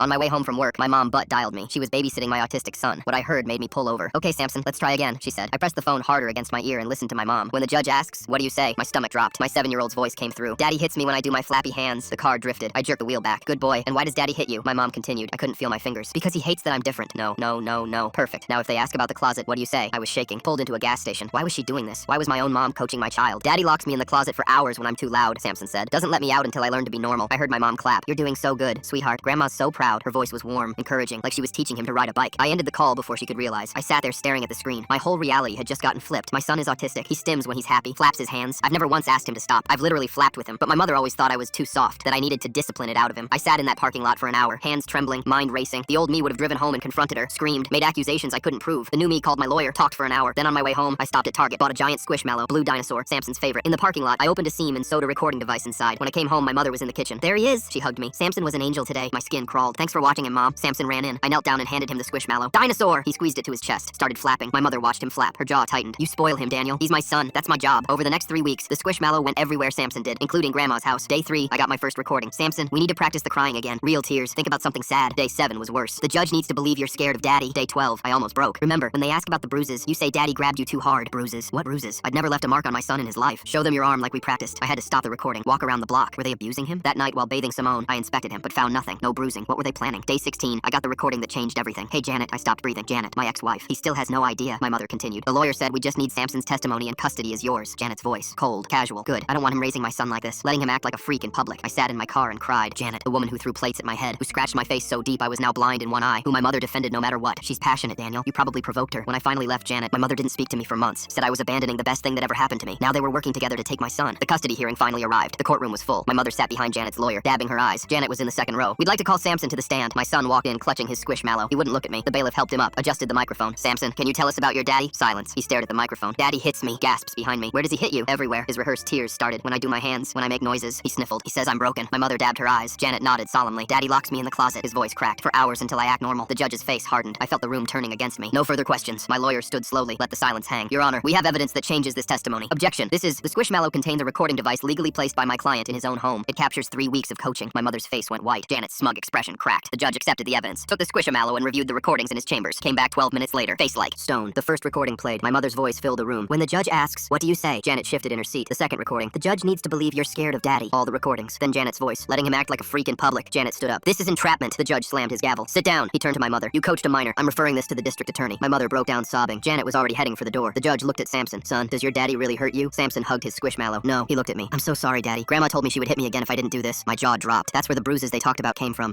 On my way home from work, my mom butt dialed me. She was babysitting my autistic son. What I heard made me pull over. "Okay, Samson, let's try again," she said. I pressed the phone harder against my ear and listened to my mom. When the judge asks, "What do you say?" my stomach dropped. My 7-year-old's voice came through. "Daddy hits me when I do my flappy hands." The car drifted. I jerked the wheel back. "Good boy. And why does Daddy hit you?" My mom continued. I couldn't feel my fingers. "Because he hates that I'm different." No, no, no, no. Perfect. Now if they ask about the closet, what do you say? I was shaking. Pulled into a gas station. Why was she doing this? Why was my own mom coaching my child? "Daddy locks me in the closet for hours when I'm too loud," Samson said. "Doesn't let me out until I learn to be normal." I heard my mom clap. "You're doing so good, sweetheart. Grandma's so proud." Her voice was warm, encouraging, like she was teaching him to ride a bike. I ended the call before she could realize. I sat there staring at the screen. My whole reality had just gotten flipped. My son is autistic. He stims when he's happy, flaps his hands. I've never once asked him to stop. I've literally flapped with him, but my mother always thought I was too soft, that I needed to discipline it out of him. I sat in that parking lot for an hour, hands trembling, mind racing. The old me would have driven home and confronted her, screamed, made accusations I couldn't prove. The new me called my lawyer, talked for an hour. Then on my way home, I stopped at Target, bought a giant Squishmallow, blue dinosaur, Samson's favorite. In the parking lot, I opened a seam and sewed a recording device inside. When I came home, my mother was in the kitchen. "There he is," she hugged me. "Samson was an angel today." My skin crawled. "Thanks for watching him, Mom." Samson ran in. I knelt down and handed him the Squishmallow. "Dinosaur!" He squeezed it to his chest, started flapping. My mother watched him flap. Her jaw tightened. "You spoil him, Daniel. He's my son. That's my job." Over the next 3 weeks, the Squishmallow went everywhere Samson did, including Grandma's house. Day 3, I got my first recording. "Samson, we need to practice the crying again. Real tears. Think about something sad." Day 7 was worse. "The judge needs to believe you're scared of Daddy." Day 12, I almost broke. "Remember, when they ask about the bruises, you say Daddy grabbed you too hard." Bruises? What bruises? I'd never left a mark on my son in his life. "Show them your arm like we practiced." I had to stop the recording, walk around the block. Were they abusing him? That night while bathing Simone, I inspected him, but found nothing. No bruising. What were they planning? Day 16, I got the recording that changed everything. "Hey, Janet." I stopped breathing. "Janet, my ex-wife. He still has no idea," my mother continued. "The lawyer said we just need Samson's testimony and custody is yours." Janet's voice. Cold. Casual. "Good. I don't want him raising my son like this, letting him act like a freak in public." I sat in my car and cried. Janet, the woman who threw plates at my head, who scratched my face so deep I was now blind in one eye, who my mother defended no matter what. "She's passionate, Daniel. You probably provoked her." When I finally left Janet, my mother didn't speak to me for months. Said I was abandoning the best thing that ever happened to me. Now they were working together to take my son. The custody hearing finally arrived. The courtroom was full. My mother sat behind Janet's lawyer, dabbing her eyes. Janet was in the second row. "We'd like to call Samson to the stand." My son walked in, clutching his Squishmallow. He wouldn't look at me. The bailiff helped him up, adjusted the microphone. "Samson, can you tell us about your daddy?" Silence. He stared at the microphone. "Daddy hits me," gasps behind me. "Where does he hit you?" "Everywhere." His rehearsed tears started. "When I do my hands, when I make noises." He sniffled. "He says I'm broken." My mother dabbed her eyes. Janet nodded solemnly. "Daddy locks me in the closet." His voice cracked. "For hours until I act normal." The judge's face hardened. I felt the room turning against me. No further questions. My lawyer stood slowly, let the silence hang. "Your Honor, we have evidence that changes this testimony." "Objection. The Squishmallow contains a recording device legally placed by my client in his own home. It captures 3 weeks of coaching." My mother's face went white. Janet's smug expression cracked. The judge accepted the evidence, took the Squishmallow and reviewed the recordings in his chambers. Came back 12 minutes later, face like stone. The first recording played. My mother's voice filled the room. "When the judge asks, what do you say?" Janet shifted in her seat. The second recording. "The judge needs to believe you're scared of Daddy." All the recordings. Then Janet's voice, letting him act like a freak in public. Janet stood up. "This is entrapment." The judge slammed his gavel. "Sit down." He turned to my mother. "You coached a minor. I'm referring this to the district attorney." My mother broke down sobbing. Janet was already heading for the door. The judge looked at Samson. "Son, does your daddy really hurt you?" Samson hugged his Squishmallow. "No." He looked at me. "I'm so sorry, Daddy. Grandma told me she would hit me again if I didn't do this." My jaw dropped. That's where the bruises they talked about came from.